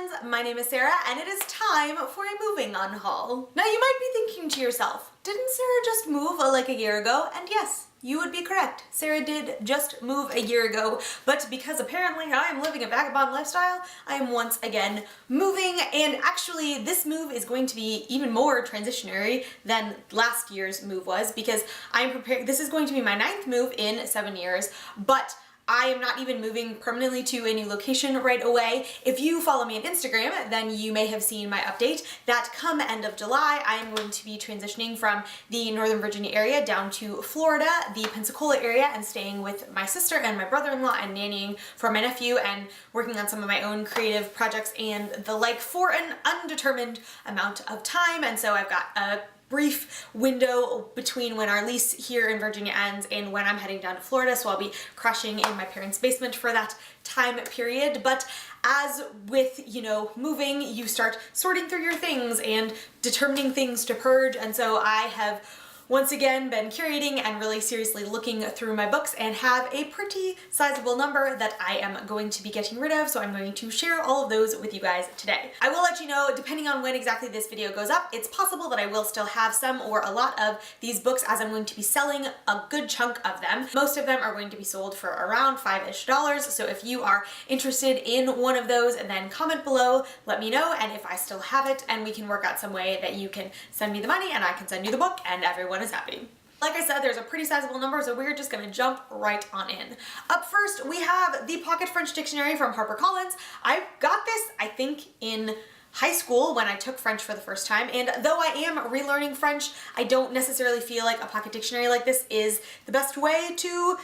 friends, my name is Sarah and it is time for a moving unhaul. Now you might be thinking to yourself, didn't Sarah just move like a year ago? And yes, you would be correct. Sarah did just move a year ago, but because apparently I am living a vagabond lifestyle, I am once again moving, and actually this move is going to be even more transitionary than last year's move was, because I'm preparing, this is going to be my 9th move in 7 years, but I am not even moving permanently to a new location right away. If you follow me on Instagram, then you may have seen my update that come end of July, I am going to be transitioning from the Northern Virginia area down to Florida, the Pensacola area, and staying with my sister and my brother-in-law and nannying for my nephew and working on some of my own creative projects and the like for an undetermined amount of time. And so I've got a brief window between when our lease here in Virginia ends and when I'm heading down to Florida, so I'll be crashing in my parents' basement for that time period. But as with, you know, moving, you start sorting through your things and determining things to purge, and so I have once again been curating and really seriously looking through my books and have a pretty sizable number that I am going to be getting rid of, so I'm going to share all of those with you guys today. I will let you know, depending on when exactly this video goes up, it's possible that I will still have some or a lot of these books, as I'm going to be selling a good chunk of them. Most of them are going to be sold for around $5-ish, so if you are interested in one of those, then comment below, let me know, and if I still have it, and we can work out some way that you can send me the money and I can send you the book and everyone is happy. Like I said, there's a pretty sizable number, so we're just gonna jump right on in. Up first, we have the Pocket French Dictionary from HarperCollins. I got this, I think, in high school when I took French for the first time, and though I am relearning French, I don't necessarily feel like a pocket dictionary like this is the best way to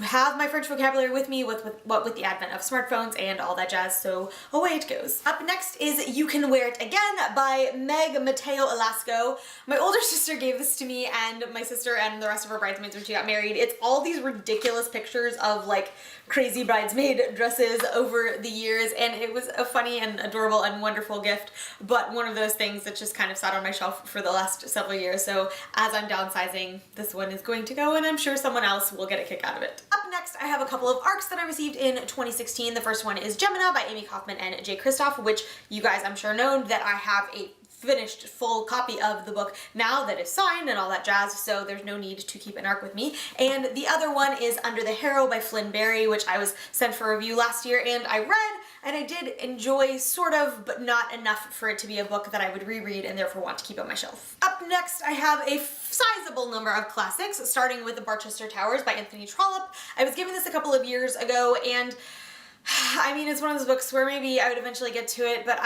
have my French vocabulary with me with the advent of smartphones and all that jazz, so away it goes. Up next is You Can Wear It Again by Mateo, Ilasco. My older sister gave this to me and my sister and the rest of her bridesmaids when she got married. It's all these ridiculous pictures of like crazy bridesmaid dresses over the years, and it was a funny and adorable and wonderful gift, but one of those things that just kind of sat on my shelf for the last several years, so as I'm downsizing, this one is going to go and I'm sure someone else will get a kick out of it. Up next, I have a couple of ARCs that I received in 2016. The first one is Gemina by Amie, Kaufman, and Kristoff, which you guys I'm sure know that I have a finished full copy of the book now that is signed and all that jazz, so there's no need to keep an ARC with me. And the other one is Under the Harrow by Flynn, which I was sent for review last year and I read and I did enjoy sort of, but not enough for it to be a book that I would reread and therefore want to keep on my shelf. Up next, I have a sizable number of classics, starting with The Barchester Towers by Anthony Trollope. I was given this a couple of years ago, and I mean, it's one of those books where maybe I would eventually get to it, but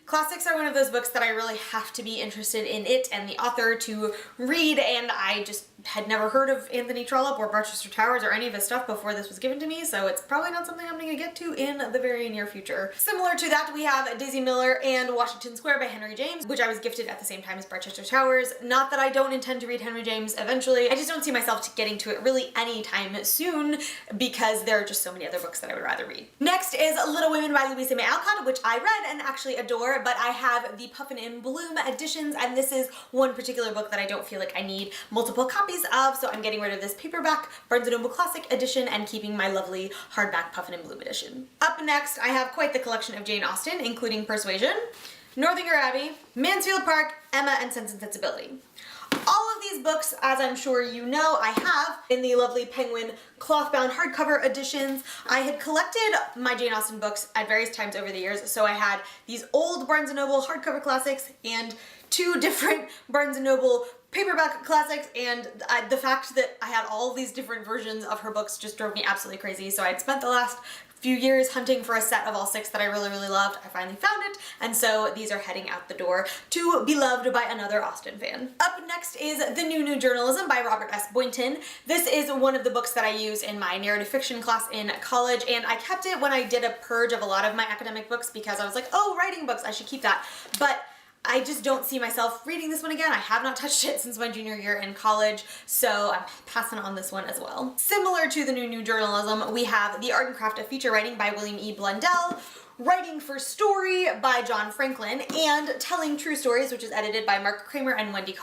classics are one of those books that I really have to be interested in it and the author to read, and I just had never heard of Anthony Trollope or Barchester Towers or any of his stuff before this was given to me, so it's probably not something I'm going to get to in the very near future. Similar to that, we have Daisy Miller and Washington Square by Henry James, which I was gifted at the same time as Barchester Towers. Not that I don't intend to read Henry James eventually, I just don't see myself getting to it really anytime soon because there are just so many other books that I would rather read. Next is Little Women by Louisa Alcott, which I read and actually adore, but I have the Puffin in Bloom editions, and this is one particular book that I don't feel like I need multiple copies of, so I'm getting rid of this paperback Barnes & Noble Classic edition and keeping my lovely hardback Puffin in Bloom edition. Up next, I have quite the collection of Jane Austen, including Persuasion, Northanger Abbey, Mansfield Park, Emma, and Sense and Sensibility. All of these books, as I'm sure you know, I have in the lovely Penguin cloth-bound hardcover editions. I had collected my Jane Austen books at various times over the years, so I had these old Barnes & Noble hardcover classics and 2 different Barnes & Noble paperback classics, and the fact that I had all these different versions of her books just drove me absolutely crazy, so I'd spent the last few years hunting for a set of all 6 that I really loved. I finally found it, and so these are heading out the door to be loved by another Austen fan. Up next is The New Journalism by Robert S. Boynton. This is one of the books that I use in my narrative fiction class in college, and I kept it when I did a purge of a lot of my academic books because I was like, oh, writing books, I should keep that. But I just don't see myself reading this one again. I have not touched it since my junior year in college, so I'm passing on this one as well. Similar to The New Journalism, we have The Art and Craft of Feature Writing by William E. Blundell, Writing for Story by John Franklin, and Telling True Stories, which is edited by Kramer and Wendy.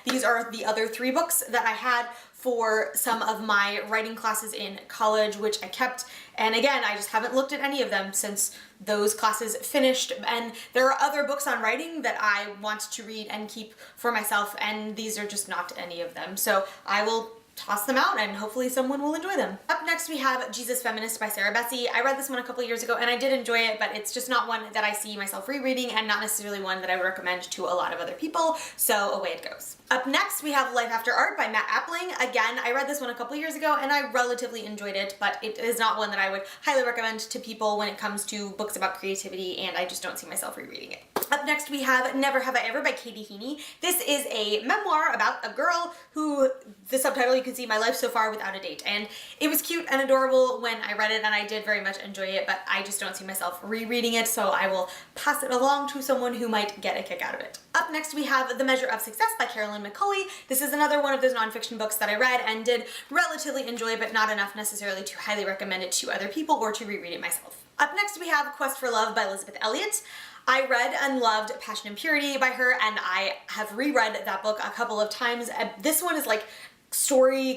These are the other 3 books that I had for some of my writing classes in college, which I kept. And again, I just haven't looked at any of them since those classes finished. And there are other books on writing that I want to read and keep for myself, and these are just not any of them. So I will toss them out and hopefully someone will enjoy them. Up next we have Jesus Feminist by Sarah Bessey. I read this one a couple years ago and I did enjoy it, but it's just not one that I see myself rereading and not necessarily one that I would recommend to a lot of other people, so away it goes. Up next we have Life After Art by Matt Appling. Again, I read this one a couple years ago and I relatively enjoyed it, but it is not one that I would highly recommend to people when it comes to books about creativity, and I just don't see myself rereading it. Up next we have Never Have I Ever by Katie Heaney. This is a memoir about a girl who, the subtitle you can see, My Life So Far Without a Date, and it was cute and adorable when I read it and I did very much enjoy it, but I just don't see myself rereading it, so I will pass it along to someone who might get a kick out of it. Up next we have The Measure of Success by Carolyn McCulley. This is another one of those nonfiction books that I read and did relatively enjoy, but not enough necessarily to highly recommend it to other people or to reread it myself. Up next we have Quest for Love by Elizabeth Elliot. I read and loved Passion and Purity by her, and I have reread that book a couple of times. This one is like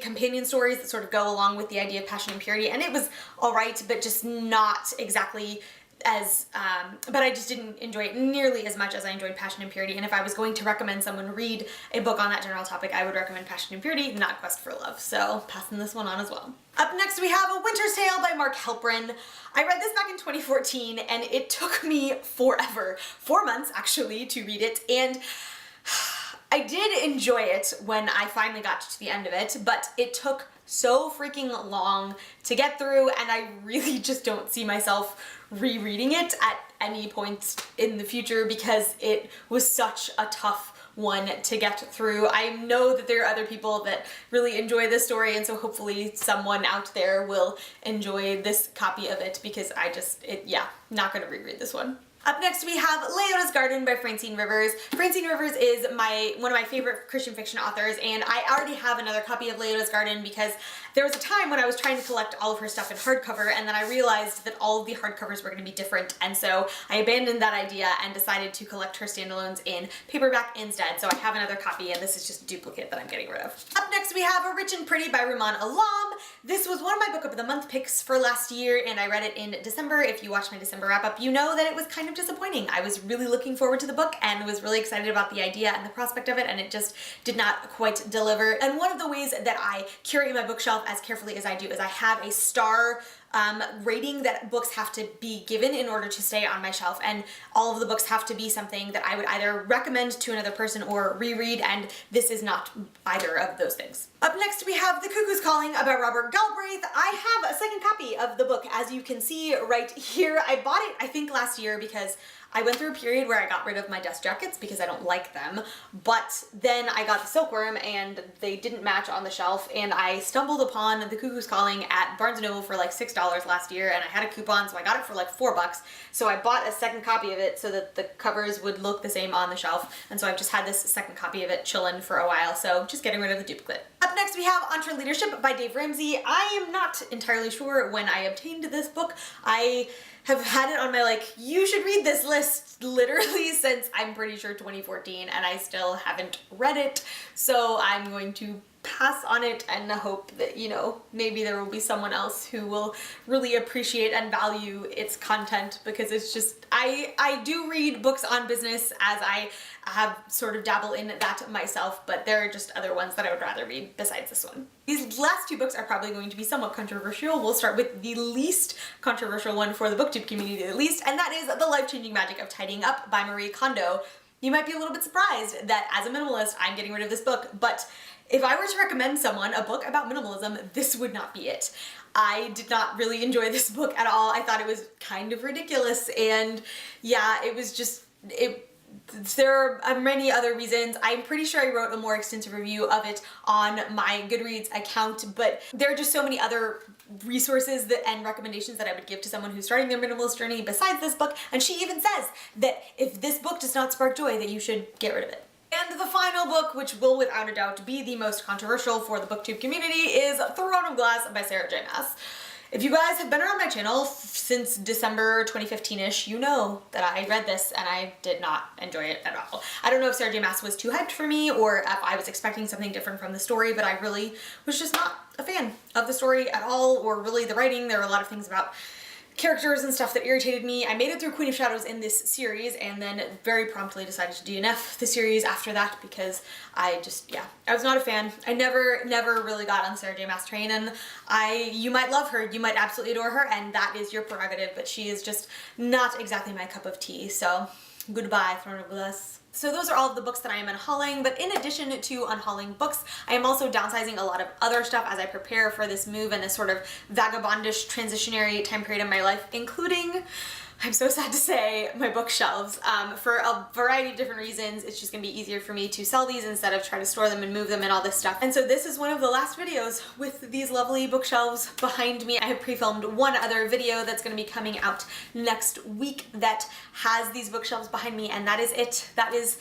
companion stories that sort of go along with the idea of Passion and Purity, and it was alright, but just not exactly as, but I just didn't enjoy it nearly as much as I enjoyed Passion and Purity, and if I was going to recommend someone read a book on that general topic, I would recommend Passion and Purity, not Quest for Love, so passing this one on as well. Up next we have A Winter's Tale by Mark Helprin. I read this back in 2014 and it took me forever, 4 months actually, to read it, and I did enjoy it when I finally got to the end of it, but it took so freaking long to get through, and I really just don't see myself rereading it at any point in the future because it was such a tough one to get through. I know that there are other people that really enjoy this story, and so hopefully someone out there will enjoy this copy of it because not gonna reread this one. Up next we have Leona's Garden by Francine Rivers. Francine Rivers is one of my favorite Christian fiction authors, and I already have another copy of Leona's Garden because there was a time when I was trying to collect all of her stuff in hardcover, and then I realized that all of the hardcovers were going to be different, and so I abandoned that idea and decided to collect her standalones in paperback instead. So I have another copy, and this is just a duplicate that I'm getting rid of. Up next we have A Rich and Pretty by Rumaan Alam. This was one of my Book of the Month picks for last year, and I read it in December. If you watched my December wrap-up, you know that it was kind of disappointing. I was really looking forward to the book and was really excited about the idea and the prospect of it, and it just did not quite deliver. And one of the ways that I curate my bookshelf as carefully as I do is I have a star rating that books have to be given in order to stay on my shelf, and all of the books have to be something that I would either recommend to another person or reread, and this is not either of those things. Up next we have The Cuckoo's Calling by Robert Galbraith. I have a second copy of the book, as you can see right here. I bought it I think last year because I went through a period where I got rid of my dust jackets because I don't like them, but then I got the Silkworm and they didn't match on the shelf, and I stumbled upon The Cuckoo's Calling at Barnes & Noble for like $6 last year, and I had a coupon, so I got it for like $4. So I bought a second copy of it so that the covers would look the same on the shelf, and so I've just had this second copy of it chillin' for a while, so just getting rid of the duplicate. Up next we have Entre Leadership by Dave Ramsey. I am not entirely sure when I obtained this book. I have had it on my you should read this list literally since I'm pretty sure 2014, and I still haven't read it, so I'm going to pass on it and hope that, maybe there will be someone else who will really appreciate and value its content, because it's just, I do read books on business as I have sort of dabble in that myself, but there are just other ones that I would rather read besides this one. These last two books are probably going to be somewhat controversial. We'll start with the least controversial one for the booktube community at least, and that is The Life-Changing Magic of Tidying Up by Marie Kondo. You might be a little bit surprised that as a minimalist I'm getting rid of this book, but if I were to recommend someone a book about minimalism, this would not be it. I did not really enjoy this book at all. I thought it was kind of ridiculous, and yeah, it was just, there are many other reasons. I'm pretty sure I wrote a more extensive review of it on my Goodreads account, but there are just so many other resources and recommendations that I would give to someone who's starting their minimalist journey besides this book, and she even says that if this book does not spark joy, that you should get rid of it. And the final book, which will without a doubt be the most controversial for the booktube community, is Throne of Glass by Sarah J. Maas. If you guys have been around my channel since December 2015-ish, you know that I read this and I did not enjoy it at all. I don't know if Sarah J Maas was too hyped for me or if I was expecting something different from the story, but I really was just not a fan of the story at all, or really the writing. There were a lot of things about characters and stuff that irritated me. I made it through Queen of Shadows in this series and then very promptly decided to DNF the series after that because I just, yeah, I was not a fan. I never really got on the Sarah J Maas train, and you might love her, you might absolutely adore her, and that is your prerogative, but she is just not exactly my cup of tea, so goodbye, Throne of Bliss. So those are all of the books that I am unhauling, but in addition to unhauling books, I am also downsizing a lot of other stuff as I prepare for this move and this sort of vagabondish transitionary time period in my life, including, I'm so sad to say, my bookshelves. For a variety of different reasons, it's just gonna be easier for me to sell these instead of try to store them and move them and all this stuff. And so this is one of the last videos with these lovely bookshelves behind me. I have pre-filmed one other video that's gonna be coming out next week that has these bookshelves behind me, and that is it. That is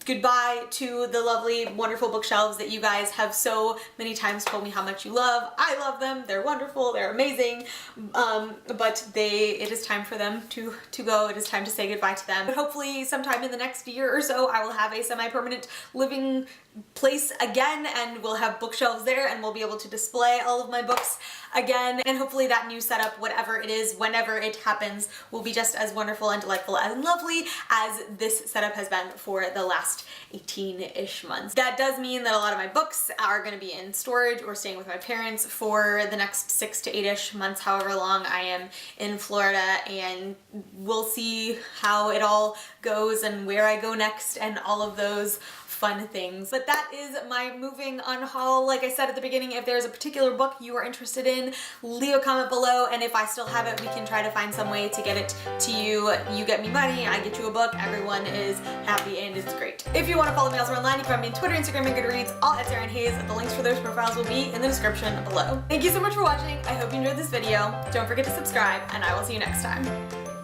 goodbye to the lovely, wonderful bookshelves that you guys have so many times told me how much you love. I love them. They're wonderful. They're amazing. But it is time for them to go. It is time to say goodbye to them. But hopefully sometime in the next year or so, I will have a semi-permanent living place again, and we'll have bookshelves there, and we'll be able to display all of my books again, and hopefully that new setup, whatever it is, whenever it happens, will be just as wonderful and delightful and lovely as this setup has been for the last 18-ish months. That does mean that a lot of my books are going to be in storage or staying with my parents for the next 6 to 8-ish months, however long I am in Florida, and we'll see how it all goes and where I go next and all of those fun things. But that is my moving unhaul. Like I said at the beginning, if there's a particular book you are interested in, leave a comment below, and if I still have it, we can try to find some way to get it to you. You get me money, I get you a book, everyone is happy, and it's great. If you want to follow me elsewhere online, you can find me on Twitter, Instagram, and Goodreads, all at Sarah and Hayes. The links for those profiles will be in the description below. Thank you so much for watching. I hope you enjoyed this video. Don't forget to subscribe, and I will see you next time.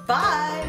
Bye!